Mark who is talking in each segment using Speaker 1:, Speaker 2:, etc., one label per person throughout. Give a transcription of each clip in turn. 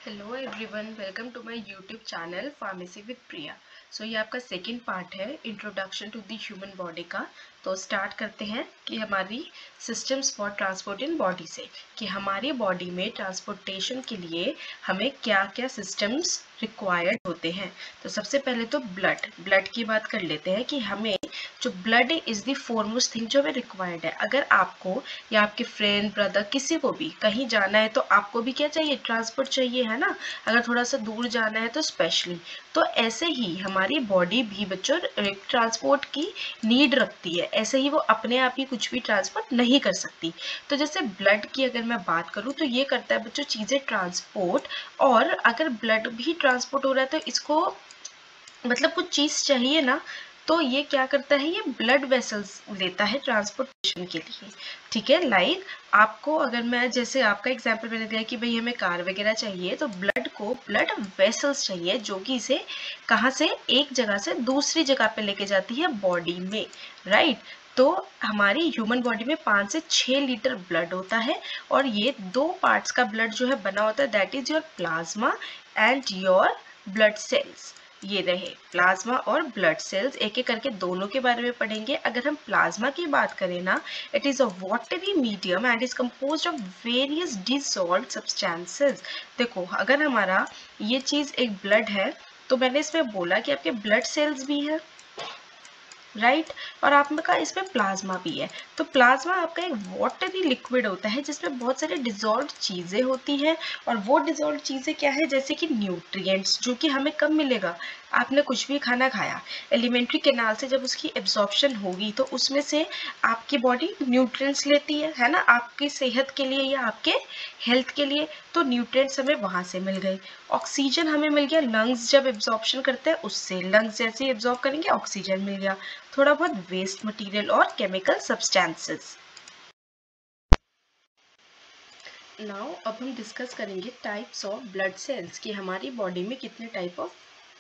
Speaker 1: Hello everyone, welcome to my YouTube channel pharmacy with Priya. So ये आपका second part है introduction to the human body का। तो start करते हैं कि हमारी systems for transport in body से, कि हमारी बॉडी में ट्रांसपोर्टेशन के लिए हमें क्या क्या सिस्टम्स रिक्वायर्ड होते हैं। तो सबसे पहले तो ब्लड की बात कर लेते हैं कि हमें जो blood is the foremost thing जो हमें रिक्वायर्ड है। अगर आपको या आपके फ्रेंड ब्रदर किसी को भी कहीं जाना है तो आपको भी क्या चाहिए, ट्रांसपोर्ट चाहिए, है ना। अगर थोड़ा सा दूर जाना है तो स्पेशली, तो ऐसे ही हमारी बॉडी भी बच्चों ट्रांसपोर्ट की नीड रखती है। ऐसे ही वो अपने आप ही कुछ भी ट्रांसपोर्ट नहीं कर सकती। तो जैसे ब्लड की अगर मैं बात करूँ तो ये करता है बच्चों चीज़ें ट्रांसपोर्ट। और अगर ब्लड भी ट्रांसपोर्ट हो रहा है तो इसको मतलब कुछ चीज़ चाहिए ना, तो ये क्या करता है, ये ब्लड वेसल्स लेता है ट्रांसपोर्टेशन के लिए। ठीक है, लाइक आपको अगर मैं जैसे आपका एग्जांपल मैंने दिया कि भाई हमें कार वगैरह चाहिए, तो ब्लड को ब्लड वेसल्स चाहिए जो कि इसे कहाँ से एक जगह से दूसरी जगह पे लेके जाती है बॉडी में, राइट। तो हमारी ह्यूमन बॉडी में 5 से 6 लीटर ब्लड होता है, और ये दो पार्ट्स का ब्लड जो है बना होता है, that is your plasma and your blood cells. ये रहे प्लाज्मा और ब्लड सेल्स, एक एक करके दोनों के बारे में पढ़ेंगे। अगर हम प्लाज्मा की बात करें ना, it is a watery medium and is composed of various dissolved substances. देखो अगर हमारा ये चीज एक ब्लड है, तो मैंने इसमें बोला कि आपके ब्लड सेल्स भी है, राइट। और आपका इसमें प्लाज्मा भी है। तो प्लाज्मा आपका एक वाटरी लिक्विड होता है जिसमें बहुत सारे डिजॉल्व चीज़ें होती हैं। और वो डिजॉल्व चीज़ें क्या है, जैसे कि न्यूट्रिएंट्स, जो कि हमें कब मिलेगा, आपने कुछ भी खाना खाया, एलिमेंट्री कैनाल से जब उसकी एब्जॉर्प्शन होगी तो उसमें से आपकी बॉडी न्यूट्रिएंट्स लेती है ना, आपकी सेहत के लिए या आपके हेल्थ के लिए। तो न्यूट्रिएंट्स हमें वहाँ से मिल गए। ऑक्सीजन हमें मिल गया, लंग्स जब एब्जॉर्प्शन करते हैं उससे, लंग्स जैसे एब्जॉर्ब करेंगे ऑक्सीजन मिल गया। थोड़ा बहुत वेस्ट मटेरियल और केमिकल सब्सटेंसेस। नाउ अब हम डिस्कस करेंगे टाइप्स ऑफ ब्लड सेल्स, कि हमारी बॉडी में कितने टाइप ऑफ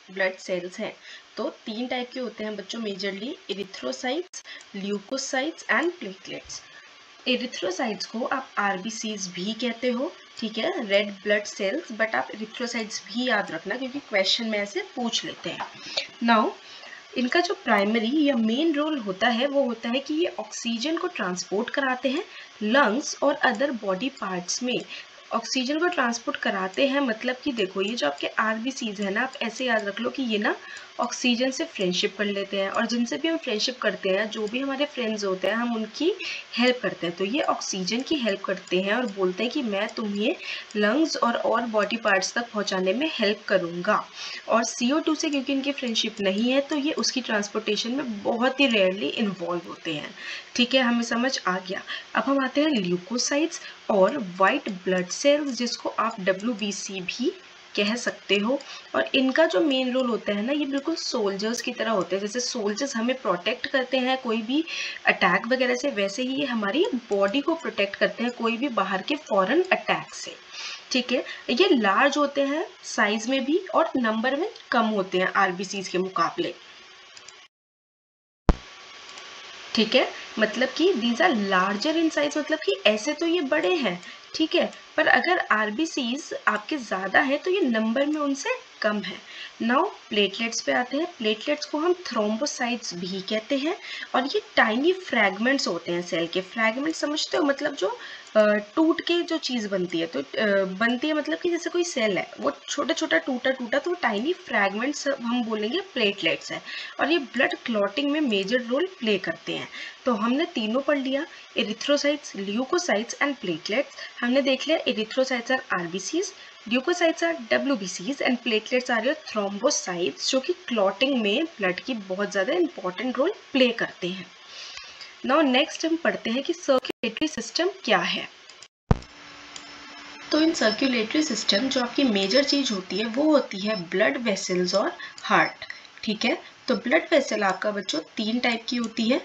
Speaker 1: ब्लड सेल्स हैं। तो 3 टाइप के होते हैं बच्चों majorly, erythrocytes, leucocytes and platelets. Erythrocytes को आप आरबीसीज भी कहते हो, ठीक है, रेड ब्लड सेल्स, बट आप एरिथ्रोसाइट्स भी याद रखना क्योंकि क्वेश्चन में ऐसे पूछ लेते हैं। नाउ इनका जो प्राइमरी या मेन रोल होता है वो होता है कि ये ऑक्सीजन को ट्रांसपोर्ट कराते हैं लंग्स और अदर बॉडी पार्ट्स में। ऑक्सीजन को ट्रांसपोर्ट कराते हैं मतलब कि देखो ये जो आपके आरबीसीज है ना, आप ऐसे याद रख लो कि ये ना ऑक्सीजन से फ्रेंडशिप कर लेते हैं, और जिनसे भी हम फ्रेंडशिप करते हैं, जो भी हमारे फ्रेंड्स होते हैं, हम उनकी हेल्प करते हैं। तो ये ऑक्सीजन की हेल्प करते हैं और बोलते हैं कि मैं तुम्हें लंग्स और बॉडी पार्ट्स तक पहुंचाने में हेल्प करूंगा। और CO2 से क्योंकि इनकी फ्रेंडशिप नहीं है तो ये उसकी ट्रांसपोर्टेशन में बहुत ही रेयरली इन्वॉल्व होते हैं। ठीक है, हमें समझ आ गया। अब हम आते हैं ल्यूकोसाइट्स और वाइट ब्लड सेल्स, जिसको आप WBC भी कह सकते हो। और इनका जो मेन रोल होता है ना, ये बिल्कुल सोल्जर्स की तरह होते हैं। जैसे सोल्जर्स हमें प्रोटेक्ट करते हैं कोई भी अटैक वगैरह से, वैसे ही ये हमारी बॉडी को प्रोटेक्ट करते हैं कोई भी बाहर के फॉरेन अटैक से। ठीक है, ये लार्ज होते हैं साइज में भी और नंबर में कम होते हैं आरबीसीज के मुकाबले। ठीक है, मतलब कि these are larger in size, मतलब कि ऐसे तो ये बड़े हैं, ठीक है, पर अगर आरबीसीज आपके ज़्यादा है तो ये नंबर में उनसे कम है। नाउ प्लेटलेट्स पे आते हैं। प्लेटलेट्स को हम थ्रोम्बोसाइट्स भी कहते हैं, और ये टाइनी फ्रैगमेंट्स होते हैं सेल के। फ्रैगमेंट समझते हो, मतलब जो टूट के जो चीज़ बनती है, तो बनती है मतलब कि जैसे कोई सेल है वो छोटा छोटा टूटा टूटा, तो टाइनी फ्रैगमेंट्स हम बोलेंगे प्लेटलेट्स है। और ये ब्लड क्लॉटिंग में मेजर रोल प्ले करते हैं। तो हमने तीनों पढ़ लिया, एरिथ्रोसाइट्स, ल्यूकोसाइट्स एंड प्लेटलेट्स। हमने देख लिया erythrocytes are RBCs, leucocytes are WBCs and platelets are your thrombocytes, जो कि क्लॉटिंग में ब्लड की बहुत ज़्यादा इंपॉर्टेंट रोल प्ले करते हैं। नाउ नेक्स्ट हम पढ़ते हैं कि सर्कुलेटरी सिस्टम क्या है। तो इन सर्कुलेटरी सिस्टम जो आपकी मेजर चीज होती है वो होती है ब्लड वेसल्स और हार्ट। ठीक है, तो ब्लड वेसल आपका बच्चों 3 टाइप की होती है,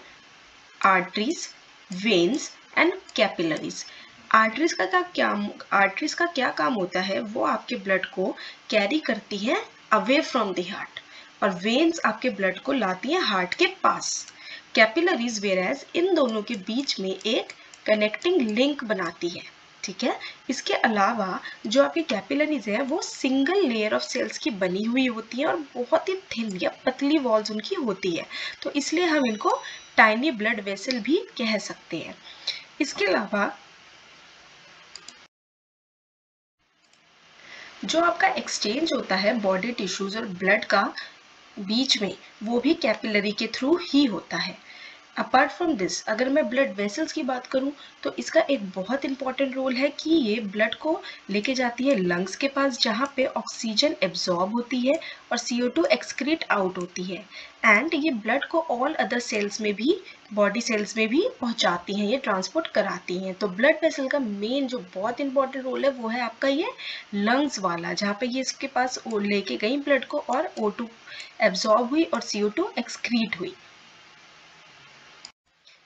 Speaker 1: arteries, veins and capillaries. Arteries का क्या काम होता है, वो आपके ब्लड को कैरी करती है अवे फ्रॉम द हार्ट, और वेन्स आपके ब्लड को लाती है हार्ट के पास। कैपिलरीज वेराज इन दोनों के बीच में एक कनेक्टिंग लिंक बनाती है। ठीक है। इसके अलावा जो आपकी कैपिलरीज है वो सिंगल लेयर ऑफ सेल्स की बनी हुई होती है और बहुत ही थिन या पतली वॉल्स उनकी होती है, तो इसलिए हम इनको टाइनी ब्लड वेसल भी कह सकते हैं। इसके अलावा जो आपका एक्सचेंज होता है बॉडी टिश्यूज और ब्लड का बीच में, वो भी कैपिलरी के थ्रू ही होता है। अपार्ट फ्रॉम दिस, अगर मैं ब्लड वेसल्स की बात करूं तो इसका एक बहुत इंपॉर्टेंट रोल है कि ये ब्लड को लेके जाती है लंग्स के पास, जहां पे ऑक्सीजन एब्जॉर्ब होती है और CO2 एक्सक्रीट आउट होती है, एंड ये ब्लड को ऑल अदर सेल्स में भी, बॉडी सेल्स में भी पहुंचाती हैं, ये ट्रांसपोर्ट कराती हैं। तो ब्लड वेसल का मेन जो बहुत इंपॉर्टेंट रोल है वो है आपका ये लंग्स वाला, जहाँ पे ये इसके पास लेके गई ब्लड को और O2 एब्जॉर्ब हुई और CO2 एक्सक्रीट हुई।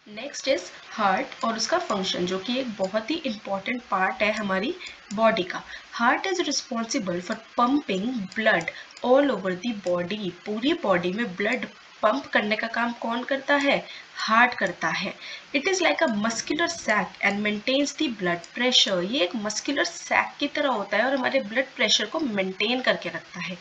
Speaker 1: नेक्स्ट इज हार्ट और उसका फंक्शन, जो कि एक बहुत ही इंपॉर्टेंट पार्ट है हमारी बॉडी का। Heart is responsible for pumping blood all over the body. पूरी बॉडी में ब्लड पंप करने का काम कौन करता है? हार्ट करता है। It is like a muscular sac and maintains the blood pressure. ये एक मस्कुलर सैक की तरह होता है और हमारे ब्लड प्रेशर को मेंटेन करके रखता है।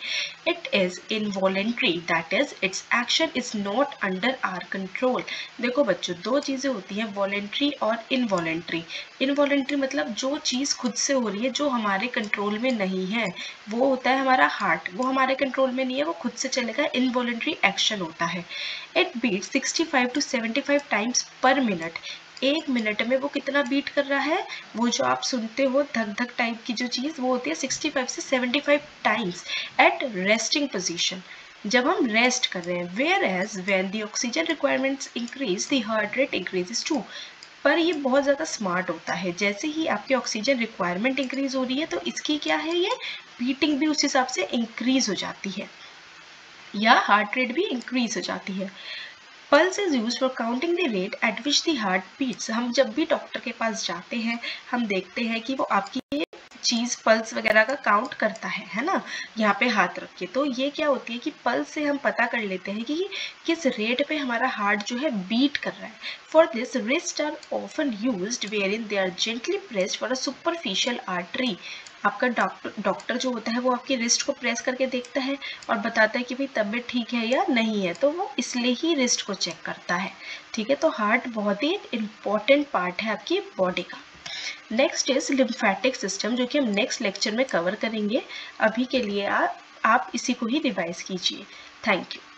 Speaker 1: It is involuntary, that is its action is not under our control. देखो बच्चों, दो चीजें होती हैं, वॉलेंट्री और इनवॉलेंट्री। इनवॉलेंट्री मतलब जो चीज खुद से हो रही है, जो हमारे कंट्रोल में नहीं है, वो होता है हमारा हार्ट, वो हमारे कंट्रोल में नहीं है, वो खुद से चलेगा, इनवॉलेंट्री एक्शन होता है। It beat 65 to 75 times per minute. एक मिनट में वो कितना बीट कर रहा है? वो जो आप सुनते हो धक धक टाइप की जो चीज, वो होती है 65 से 75 टाइम्स एट रेस्टिंग पोजीशन, जब हम रेस्ट कर रहे हैं। Whereas when the oxygen requirements increase the heart rate increases too. पर ये बहुत ज़्यादा स्मार्ट होता है, जैसे ही आपकी ऑक्सीजन रिक्वायरमेंट इंक्रीज हो रही है तो इसकी क्या है, ये बीटिंग भी उस हिसाब से इंक्रीज हो जाती है या हार्ट रेट भी इंक्रीज हो जाती है। Pulse is use for counting the rate at which the heart beats. हम जब भी डॉक्टर के पास जाते हैं, हम देखते हैं कि वो आपकी ये चीज पल्स वगैरह का काउंट करता है ना, यहाँ पे हाथ रख के। तो ये क्या होती है कि पल्स से हम पता कर लेते हैं कि किस रेट पे हमारा हार्ट जो है बीट कर रहा है। For this wrist are often used wherein they are gently pressed for a superficial artery. आपका डॉक्टर जो होता है वो आपकी रिस्ट को प्रेस करके देखता है और बताता है कि भाई तबीयत ठीक है या नहीं है, तो वो इसलिए ही रिस्ट को चेक करता है। ठीक है, तो हार्ट बहुत ही एक इम्पॉर्टेंट पार्ट है आपकी बॉडी का। नेक्स्ट इज लिम्फेटिक सिस्टम, जो कि हम नेक्स्ट लेक्चर में कवर करेंगे। अभी के लिए आप इसी को ही रिवाइज कीजिए। Thank you.